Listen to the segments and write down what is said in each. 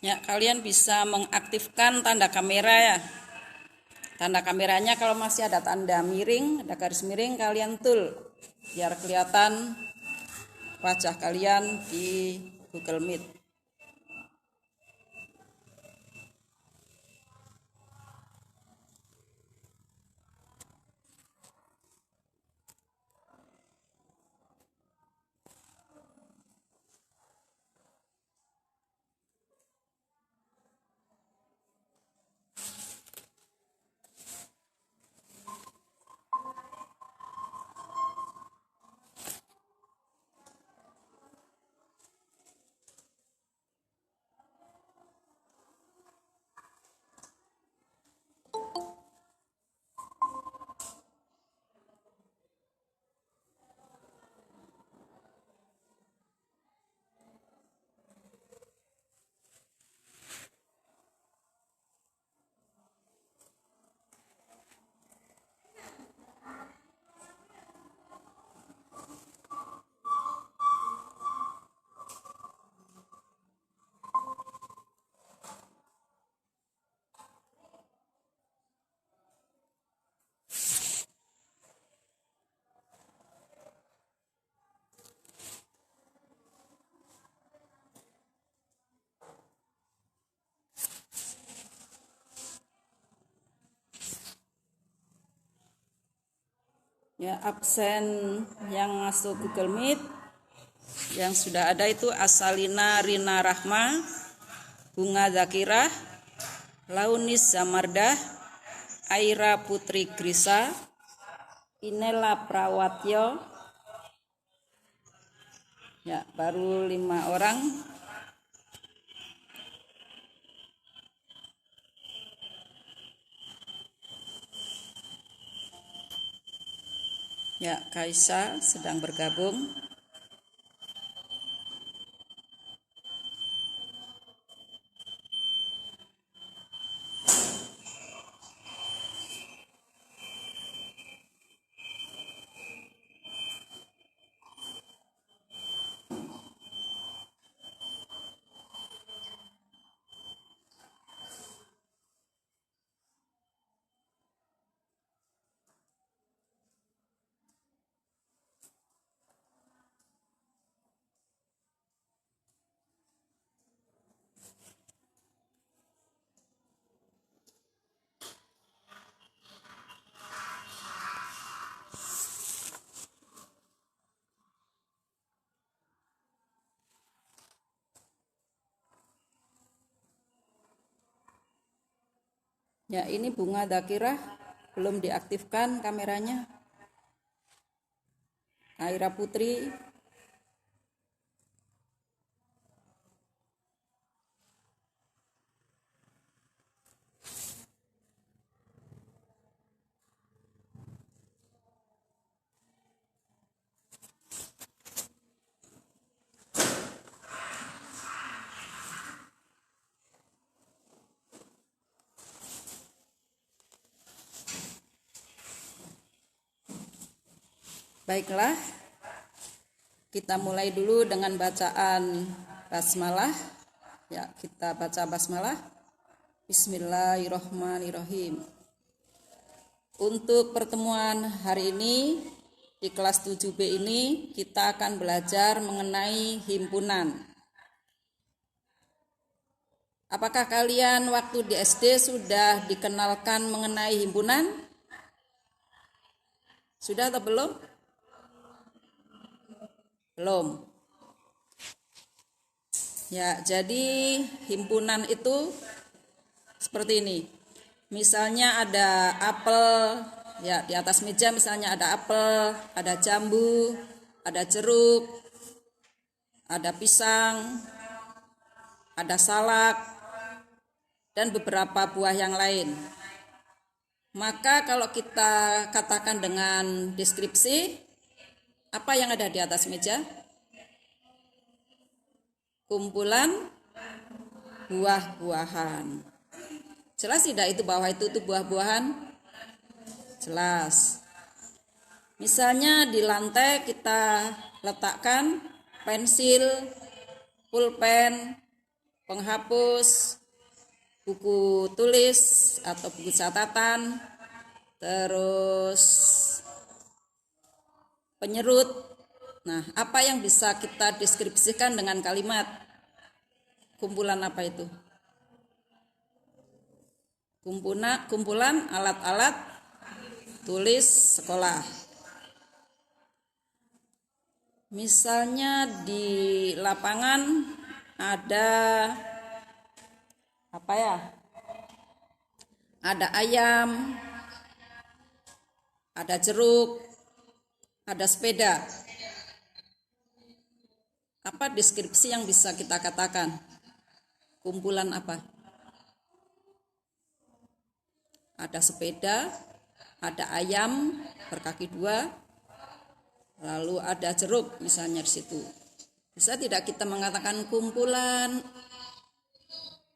Ya, kalian bisa mengaktifkan tanda kamera ya. Tanda kameranya kalau masih ada tanda miring, ada garis miring, kalian tul biar kelihatan wajah kalian di Google Meet. Ya, absen yang masuk Google Meet yang sudah ada itu Asalina Rina Rahma, Bunga Zakirah, Launis Zamardah, Aira Putri Grisa, Inela Prawatyo. Ya, baru 5 orang. Ya, Kaisa sedang bergabung. Ya, ini Bunga Zakirah belum diaktifkan kameranya. Aira Putri. Baiklah, kita mulai dulu dengan bacaan basmalah. Ya, kita baca basmalah. Bismillahirrahmanirrahim. Untuk pertemuan hari ini di kelas 7B ini kita akan belajar mengenai himpunan. Apakah kalian waktu di SD sudah dikenalkan mengenai himpunan? Sudah atau belum? Belum. Ya, jadi himpunan itu seperti ini. Misalnya ada apel, ya di atas meja misalnya ada apel, ada jambu, ada jeruk, ada pisang, ada salak, dan beberapa buah yang lain. Maka kalau kita katakan dengan deskripsi, apa yang ada di atas meja? Kumpulan buah-buahan. Jelas tidak itu bawah itu buah-buahan? Jelas. Misalnya di lantai kita letakkan pensil, pulpen, penghapus, buku tulis atau buku catatan, terus penyerut. Nah, apa yang bisa kita deskripsikan dengan kalimat? Kumpulan apa itu? Kumpulan alat-alat tulis sekolah. Misalnya di lapangan ada apa ya? Ada ayam, ada jeruk, ada sepeda. Apa deskripsi yang bisa kita katakan? Kumpulan apa? Ada sepeda, ada ayam berkaki 2, lalu ada jeruk misalnya di situ. Bisa tidak kita mengatakan kumpulan?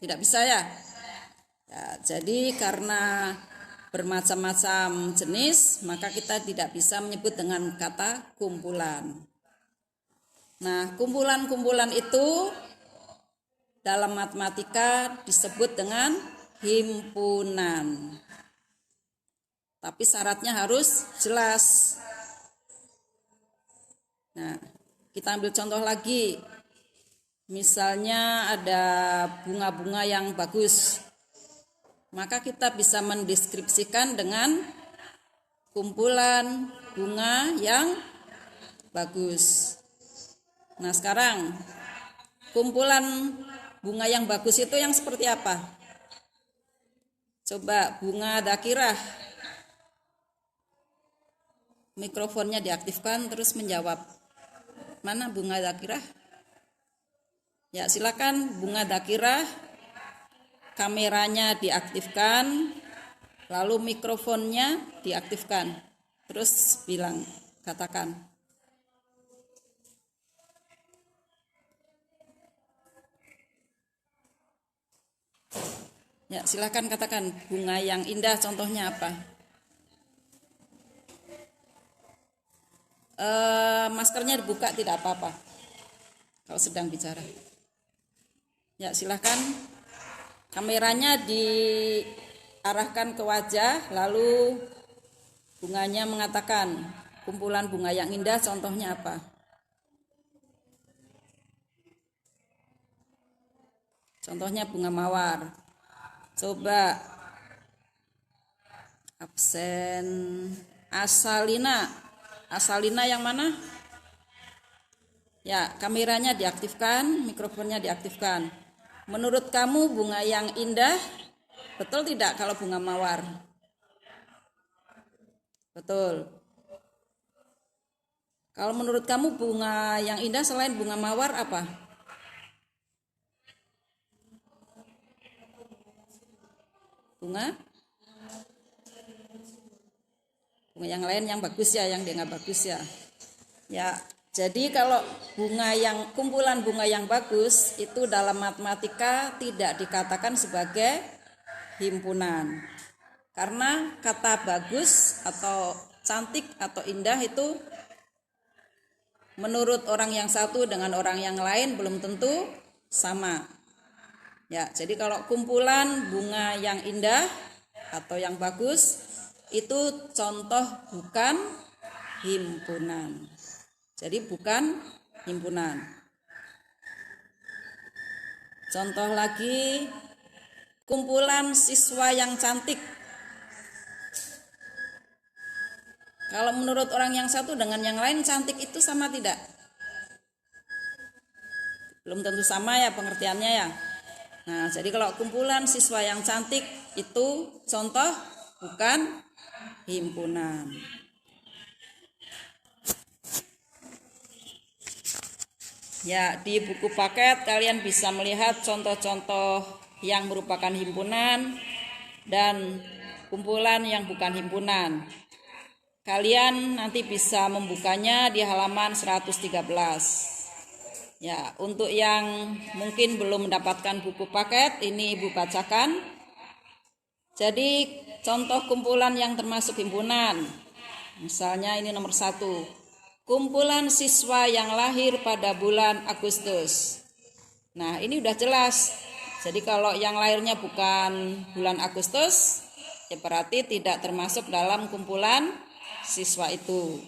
Tidak bisa ya? Ya, jadi karena bermacam-macam jenis, maka kita tidak bisa menyebut dengan kata kumpulan. Nah, kumpulan-kumpulan itu dalam matematika disebut dengan himpunan. Tapi syaratnya harus jelas. Nah, kita ambil contoh lagi. Misalnya ada bunga-bunga yang bagus. Maka kita bisa mendeskripsikan dengan kumpulan bunga yang bagus. Nah, sekarang kumpulan bunga yang bagus itu yang seperti apa? Coba bunga dakirah. Mikrofonnya diaktifkan terus menjawab. Mana bunga dakirah? Ya, silakan bunga dakirah. Kameranya diaktifkan, lalu mikrofonnya diaktifkan. Terus bilang, katakan. Ya, silakan katakan bunga yang indah contohnya apa? Maskernya dibuka tidak apa-apa kalau sedang bicara. Ya, silakan. Kameranya diarahkan ke wajah, lalu bunganya mengatakan kumpulan bunga yang indah contohnya apa? Contohnya bunga mawar. Coba absen. Asalina yang mana? Ya, kameranya diaktifkan, mikrofonnya diaktifkan. Menurut kamu bunga yang indah, betul tidak kalau bunga mawar? Betul. Kalau menurut kamu bunga yang indah selain bunga mawar apa? Bunga yang lain yang bagus ya, yang dia nggak bagus ya. Ya, jadi kalau kumpulan bunga yang bagus itu dalam matematika tidak dikatakan sebagai himpunan. Karena kata bagus atau cantik atau indah itu menurut orang yang satu dengan orang yang lain belum tentu sama. Ya, jadi kalau kumpulan bunga yang indah atau yang bagus itu contoh bukan himpunan. Jadi bukan himpunan. Contoh lagi, kumpulan siswa yang cantik. Kalau menurut orang yang satu dengan yang lain cantik itu sama tidak? Belum tentu sama ya pengertiannya ya. Nah, jadi kalau kumpulan siswa yang cantik itu contoh bukan himpunan. Ya, di buku paket kalian bisa melihat contoh-contoh yang merupakan himpunan dan kumpulan yang bukan himpunan. Kalian nanti bisa membukanya di halaman 113. Ya, untuk yang mungkin belum mendapatkan buku paket, ini Ibu bacakan. Jadi contoh kumpulan yang termasuk himpunan. Misalnya ini nomor 1. Kumpulan siswa yang lahir pada bulan Agustus. Nah, ini udah jelas. Jadi kalau yang lahirnya bukan bulan Agustus, ya berarti tidak termasuk dalam kumpulan siswa itu.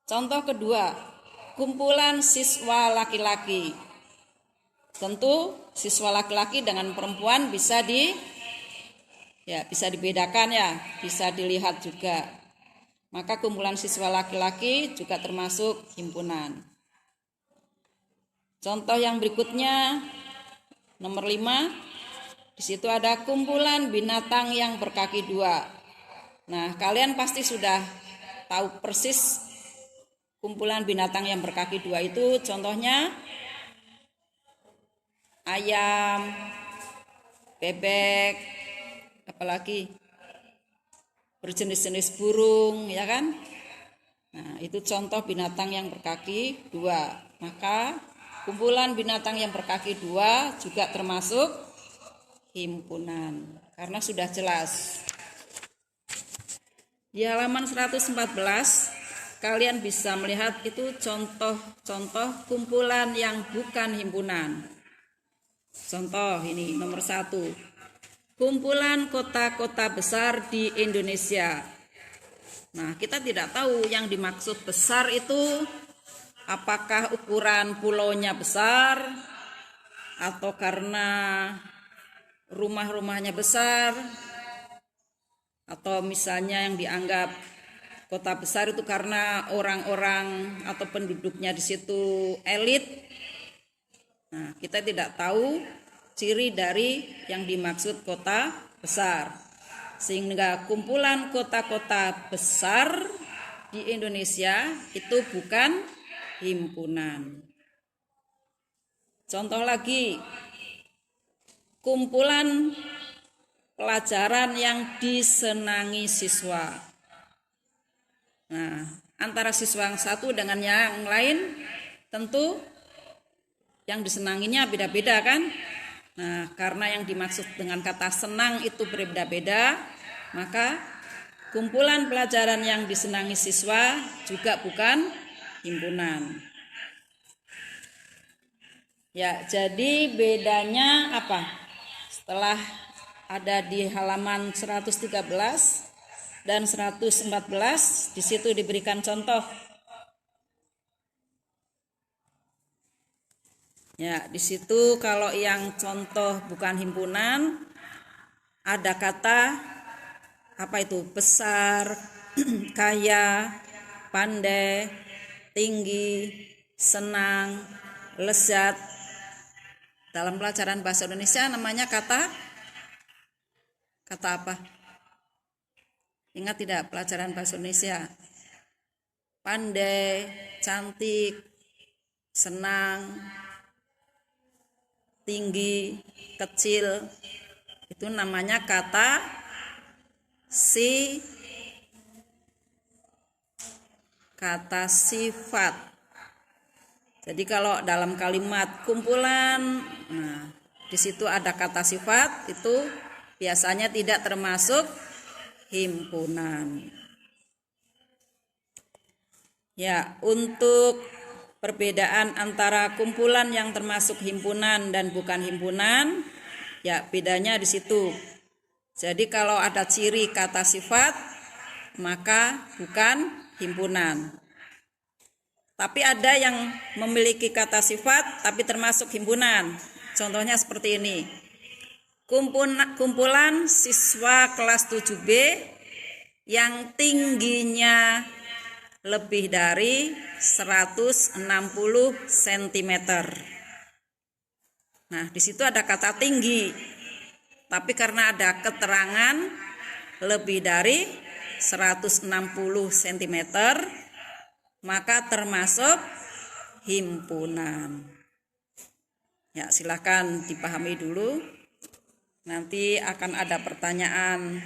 Contoh kedua, kumpulan siswa laki-laki. Tentu siswa laki-laki dengan perempuan bisa bisa dibedakan ya, bisa dilihat juga. Maka kumpulan siswa laki-laki juga termasuk himpunan. Contoh yang berikutnya nomor 5, di situ ada kumpulan binatang yang berkaki 2. Nah, kalian pasti sudah tahu persis kumpulan binatang yang berkaki 2 itu, contohnya ayam, bebek, apalagi berjenis-jenis burung, ya kan? Nah, itu contoh binatang yang berkaki 2. Maka kumpulan binatang yang berkaki 2 juga termasuk himpunan, karena sudah jelas. Di halaman 114 kalian bisa melihat itu contoh-contoh kumpulan yang bukan himpunan. Contoh ini nomor 1, kumpulan kota-kota besar di Indonesia. Nah, kita tidak tahu yang dimaksud besar itu apakah ukuran pulaunya besar atau karena rumah-rumahnya besar, atau misalnya yang dianggap kota besar itu karena orang-orang atau penduduknya di situ elit. Nah, kita tidak tahu ciri dari yang dimaksud kota besar. Sehingga kumpulan kota-kota besar di Indonesia itu bukan himpunan. Contoh lagi, kumpulan pelajaran yang disenangi siswa. Nah, antara siswa yang satu dengan yang lain tentu yang disenanginya beda-beda kan? Nah, karena yang dimaksud dengan kata senang itu berbeda-beda, maka kumpulan pelajaran yang disenangi siswa juga bukan himpunan. Ya, jadi bedanya apa? Setelah ada di halaman 113 dan 114, di situ diberikan contoh. Ya, di situ kalau yang contoh bukan himpunan ada kata apa itu? Besar, kaya, pandai, tinggi, senang, lezat. Dalam pelajaran bahasa Indonesia namanya kata apa? Ingat tidak pelajaran bahasa Indonesia? Pandai, cantik, senang, tinggi, kecil. Itu namanya kata sifat. Jadi kalau dalam kalimat kumpulan, nah di situ ada kata sifat, itu biasanya tidak termasuk himpunan. Ya, untuk perbedaan antara kumpulan yang termasuk himpunan dan bukan himpunan, ya bedanya di situ. Jadi kalau ada ciri kata sifat, maka bukan himpunan. Tapi ada yang memiliki kata sifat tapi termasuk himpunan. Contohnya seperti ini. Kumpulan siswa kelas 7B yang tingginya lebih dari 160 cm. Nah, di situ ada kata tinggi. Tapi karena ada keterangan lebih dari 160 cm, maka termasuk himpunan. Ya, silakan dipahami dulu. Nanti akan ada pertanyaan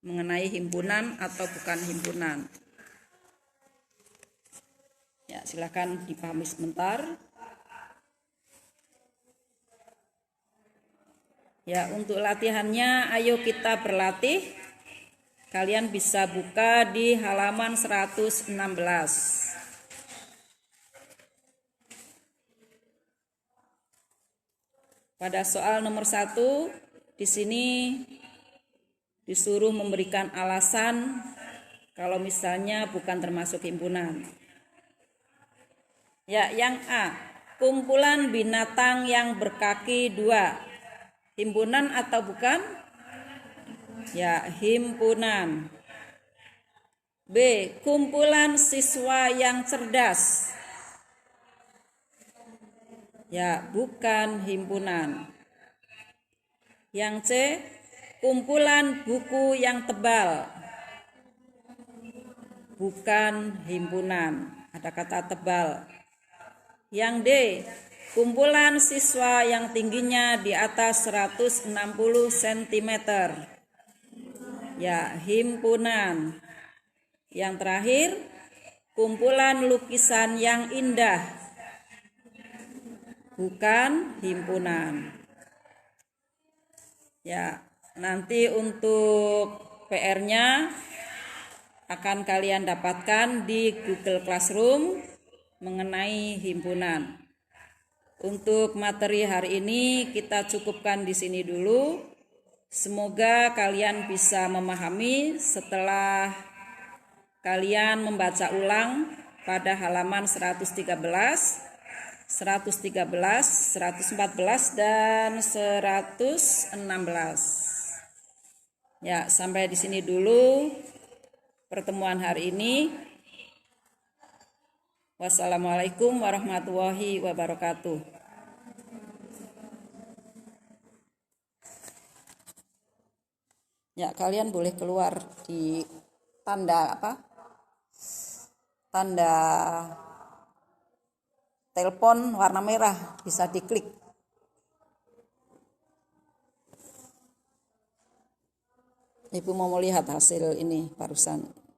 mengenai himpunan atau bukan himpunan. Ya, silakan dipahami sebentar. Ya, untuk latihannya ayo kita berlatih. Kalian bisa buka di halaman 116. Pada soal nomor 1 di sini disuruh memberikan alasan kalau misalnya bukan termasuk himpunan. Ya, yang A, kumpulan binatang yang berkaki 2. Himpunan atau bukan? Ya, himpunan. B, kumpulan siswa yang cerdas. Ya, bukan himpunan. Yang C, kumpulan buku yang tebal. Bukan himpunan, ada kata tebal. Yang D, kumpulan siswa yang tingginya di atas 160 cm. Ya, himpunan. Yang terakhir, kumpulan lukisan yang indah. Bukan himpunan. Ya, nanti untuk PR-nya akan kalian dapatkan di Google Classroom mengenai himpunan. Untuk materi hari ini kita cukupkan di sini dulu. Semoga kalian bisa memahami setelah kalian membaca ulang pada halaman 113, 114, dan 116. Ya, sampai di sini dulu pertemuan hari ini. Wassalamualaikum warahmatullahi wabarakatuh. Ya, kalian boleh keluar di tanda Tanda telepon warna merah, bisa diklik. Ibu mau melihat hasil ini barusan.